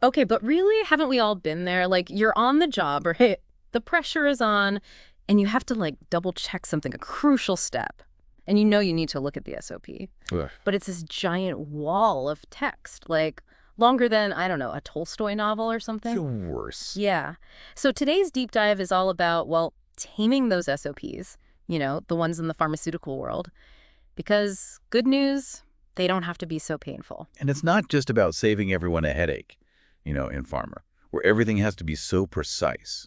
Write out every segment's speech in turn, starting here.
Okay, but really, haven't we all been there? Like, you're on the job, right? The pressure is on, and you have to, like, double-check something, a crucial step. And you know you need to look at the SOP. Ugh. But it's this giant wall of text, like, longer than, I don't know, a Tolstoy novel or something. The worse. Yeah. So today's deep dive is all about, well, taming those SOPs, the ones in the pharmaceutical world. Because good news, they don't have to be so painful. And it's not just about saving everyone a headache, in pharma, where everything has to be so precise.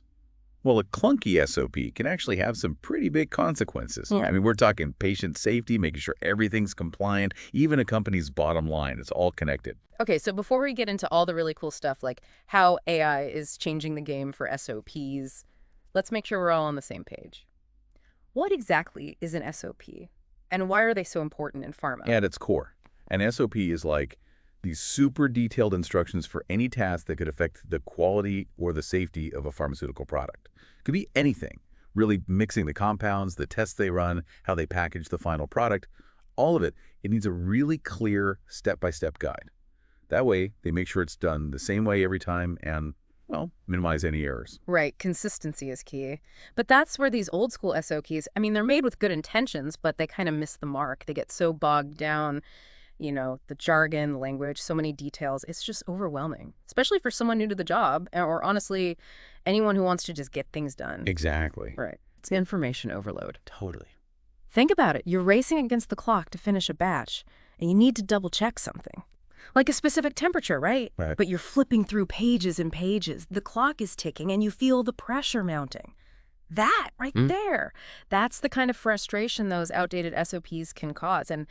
Well, a clunky SOP can actually have some pretty big consequences. Yeah. I mean, we're talking patient safety, making sure everything's compliant, even a company's bottom line. It's all connected. Okay, so before we get into all the really cool stuff, like how AI is changing the game for SOPs, let's make sure we're all on the same page. What exactly is an SOP? And why are they so important in pharma? At its core, an SOP is like these super detailed instructions for any task that could affect the quality or the safety of a pharmaceutical product. It could be anything, really mixing the compounds, the tests they run, how they package the final product, all of it. It needs a really clear step-by-step guide. That way, they make sure it's done the same way every time and, well, minimize any errors. Right, consistency is key. But that's where these old school SOPs, I mean, they're made with good intentions, but they kind of miss the mark. They get so bogged down, the jargon, the language, so many details. It's just overwhelming, especially for someone new to the job, or honestly, anyone who wants to just get things done. Exactly. Right. It's information overload. Totally. Think about it. You're racing against the clock to finish a batch, and you need to double check something. Like a specific temperature, right? Right. But you're flipping through pages and pages. The clock is ticking, and you feel the pressure mounting. That right there. That's the kind of frustration those outdated SOPs can cause. And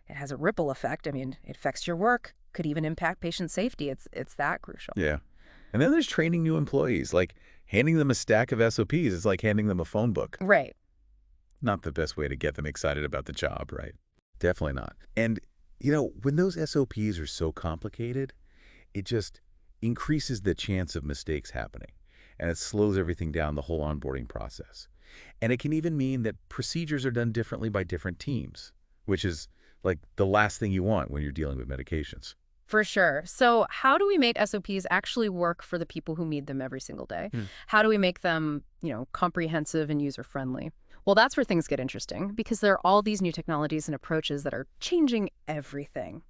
it has a ripple effect. I mean, it affects your work, could even impact patient safety. It's that crucial. Yeah. And then there's training new employees, like handing them a stack of SOPs is like handing them a phone book. Right. Not the best way to get them excited about the job, right? Definitely not. And, when those SOPs are so complicated, it just increases the chance of mistakes happening. And it slows everything down, the whole onboarding process. And it can even mean that procedures are done differently by different teams, which is like the last thing you want when you're dealing with medications. For sure. So how do we make SOPs actually work for the people who need them every single day? How do we make them, comprehensive and user-friendly? Well, that's where things get interesting, because there are all these new technologies and approaches that are changing everything.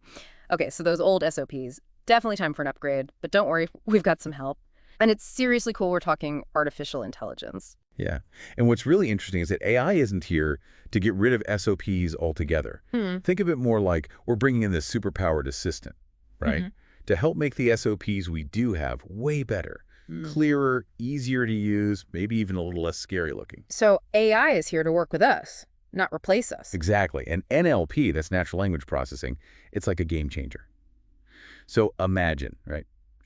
Okay, so those old SOPs, definitely time for an upgrade, but don't worry, we've got some help. And it's seriously cool we're talking artificial intelligence. Yeah. And what's really interesting is that AI isn't here to get rid of SOPs altogether. Think of it more like we're bringing in this superpowered assistant, right? To help make the SOPs we do have way better, clearer, easier to use, maybe even a little less scary looking. So AI is here to work with us, not replace us. Exactly. And NLP, that's natural language processing, it's like a game changer. So imagine, right?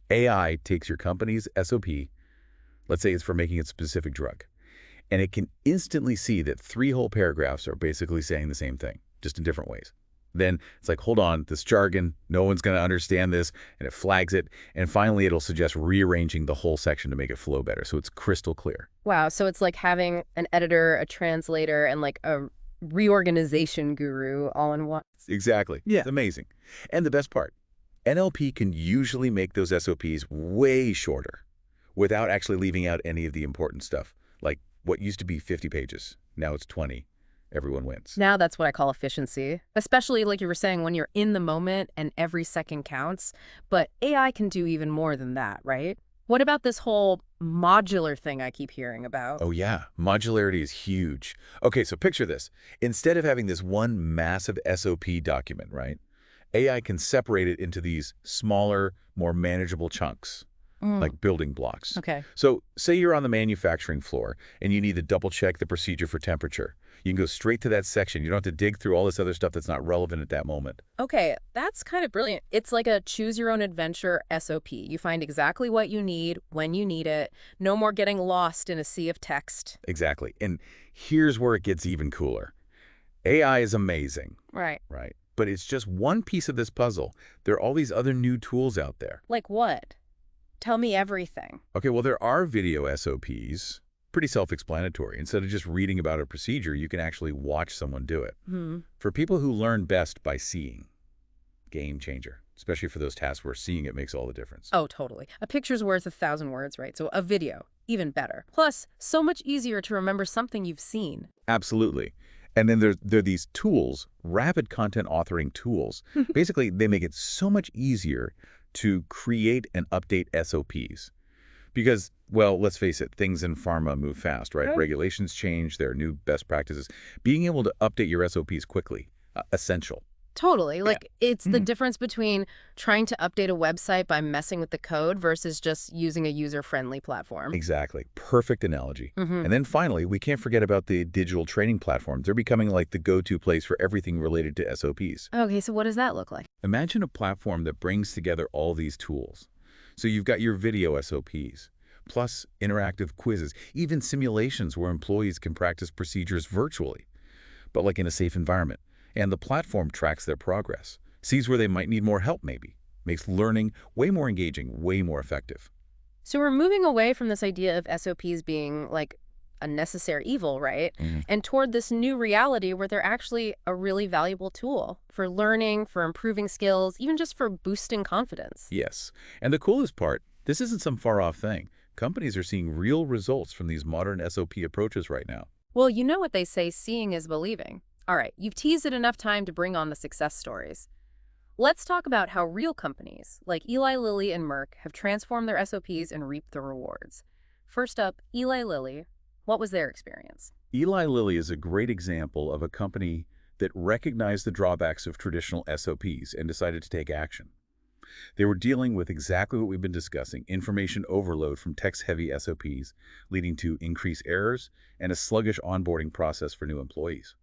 AI takes your company's SOP, let's say it's for making a specific drug, and it can instantly see that 3 whole paragraphs are basically saying the same thing, just in different ways. Then it's like, hold on, this jargon, no one's going to understand this, and it flags it. And finally, it'll suggest rearranging the whole section to make it flow better, so it's crystal clear. Wow, so it's like having an editor, a translator, and like a reorganization guru all in one. Exactly. Yeah. It's amazing. And the best part, NLP can usually make those SOPs way shorter without actually leaving out any of the important stuff. Like what used to be 50 pages, now it's 20. Everyone wins. Now that's what I call efficiency, especially like you were saying, when you're in the moment and every second counts. But AI can do even more than that, right? What about this whole modular thing I keep hearing about? Oh yeah, modularity is huge. Okay, so picture this. Instead of having this one massive SOP document, right? AI can separate it into these smaller, more manageable chunks, like building blocks. Okay. So say you're on the manufacturing floor and you need to double check the procedure for temperature. You can go straight to that section. You don't have to dig through all this other stuff that's not relevant at that moment. Okay, that's kind of brilliant. It's like a choose your own adventure SOP. You find exactly what you need when you need it. No more getting lost in a sea of text. Exactly. And here's where it gets even cooler. AI is amazing, Right. right? But it's just one piece of this puzzle. There are all these other new tools out there. Like what? Tell me everything. Okay, well, there are video SOPs, pretty self-explanatory. Instead of just reading about a procedure, you can actually watch someone do it. For people who learn best by seeing, game changer. especially for those tasks where seeing it makes all the difference. Oh, totally. A picture's worth 1,000 words, right? So a video, even better. Plus, so much easier to remember something you've seen. Absolutely. And then there are these tools, rapid content authoring tools. Basically, they make it so much easier to create and update SOPs. Because, well, let's face it, things in pharma move fast, right? Right. Regulations change, there are new best practices. Being able to update your SOPs quickly, essential. Totally. Yeah. Like, it's the Mhm. difference between trying to update a website by messing with the code versus just using a user-friendly platform. Exactly. Perfect analogy. Mm-hmm. And then finally, we can't forget about the digital training platforms. They're becoming like the go-to place for everything related to SOPs. Okay, so what does that look like? Imagine a platform that brings together all these tools. So you've got your video SOPs, plus interactive quizzes, even simulations where employees can practice procedures virtually, but like in a safe environment. And the platform tracks their progress, sees where they might need more help maybe, makes learning way more engaging, way more effective. So we're moving away from this idea of SOPs being like a necessary evil, right? Mhm. And toward this new reality where they're actually a really valuable tool for learning, for improving skills, even just for boosting confidence. Yes. And the coolest part, this isn't some far-off thing. Companies are seeing real results from these modern SOP approaches right now. Well, you know what they say, seeing is believing. All right, you've teased it enough time to bring on the success stories. Let's talk about how real companies like Eli Lilly and Merck have transformed their SOPs and reaped the rewards. First up, Eli Lilly. What was their experience? Eli Lilly is a great example of a company that recognized the drawbacks of traditional SOPs and decided to take action. They were dealing with exactly what we've been discussing, information overload from text-heavy SOPs, leading to increased errors and a sluggish onboarding process for new employees.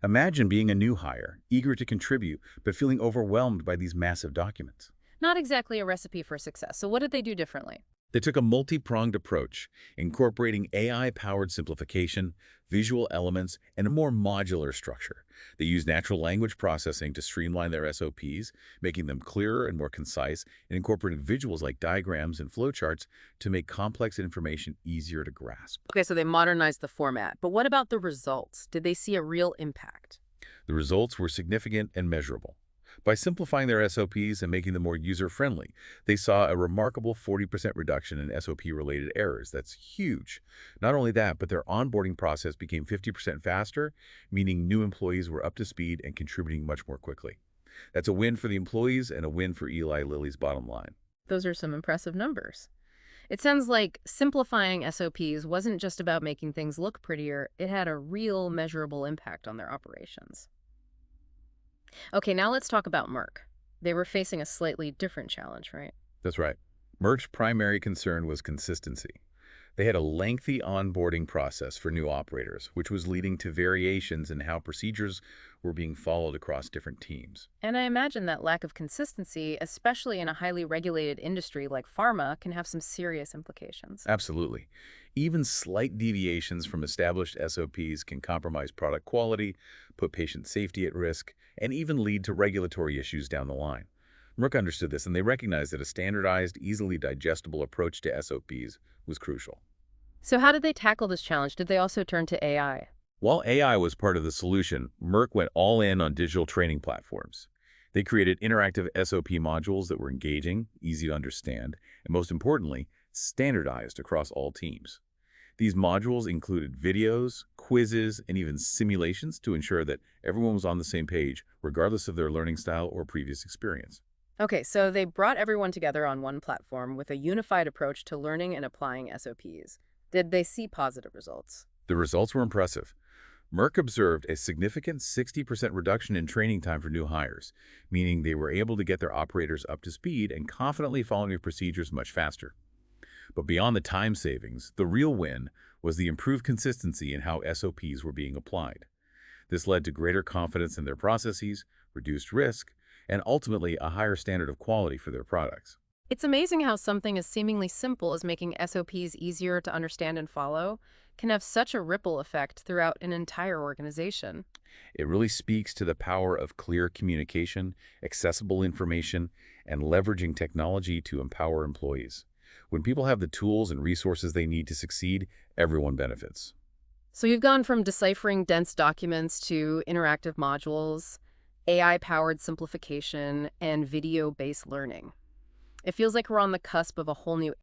Imagine being a new hire, eager to contribute, but feeling overwhelmed by these massive documents. Not exactly a recipe for success, so what did they do differently? They took a multi-pronged approach, incorporating AI-powered simplification, visual elements, and a more modular structure. They used natural language processing to streamline their SOPs, making them clearer and more concise, and incorporated visuals like diagrams and flowcharts to make complex information easier to grasp. Okay, so they modernized the format, but what about the results? Did they see a real impact? The results were significant and measurable. By simplifying their SOPs and making them more user-friendly, they saw a remarkable 40% reduction in SOP-related errors. That's huge. Not only that, but their onboarding process became 50% faster, meaning new employees were up to speed and contributing much more quickly. That's a win for the employees and a win for Eli Lilly's bottom line. Those are some impressive numbers. It sounds like simplifying SOPs wasn't just about making things look prettier, it had a real measurable impact on their operations. Okay, now let's talk about Merck. They were facing a slightly different challenge, right? That's right. Merck's primary concern was consistency. They had a lengthy onboarding process for new operators, which was leading to variations in how procedures were being followed across different teams. And I imagine that lack of consistency, especially in a highly regulated industry like pharma, can have some serious implications. Absolutely. Even slight deviations from established SOPs can compromise product quality, put patient safety at risk, and even lead to regulatory issues down the line. Merck understood this, and they recognized that a standardized, easily digestible approach to SOPs was crucial. So how did they tackle this challenge? Did they also turn to AI? While AI was part of the solution, Merck went all in on digital training platforms. They created interactive SOP modules that were engaging, easy to understand, and most importantly, standardized across all teams. These modules included videos, quizzes, and even simulations to ensure that everyone was on the same page, regardless of their learning style or previous experience. Okay, so they brought everyone together on one platform with a unified approach to learning and applying SOPs. Did they see positive results? The results were impressive. Merck observed a significant 60% reduction in training time for new hires, meaning they were able to get their operators up to speed and confidently following their procedures much faster. But beyond the time savings, the real win was the improved consistency in how SOPs were being applied. This led to greater confidence in their processes, reduced risk, and ultimately a higher standard of quality for their products. It's amazing how something as seemingly simple as making SOPs easier to understand and follow can have such a ripple effect throughout an entire organization. It really speaks to the power of clear communication, accessible information, and leveraging technology to empower employees. When people have the tools and resources they need to succeed, everyone benefits. So you've gone from deciphering dense documents to interactive modules. AI-powered simplification, and video-based learning. It feels like we're on the cusp of a whole new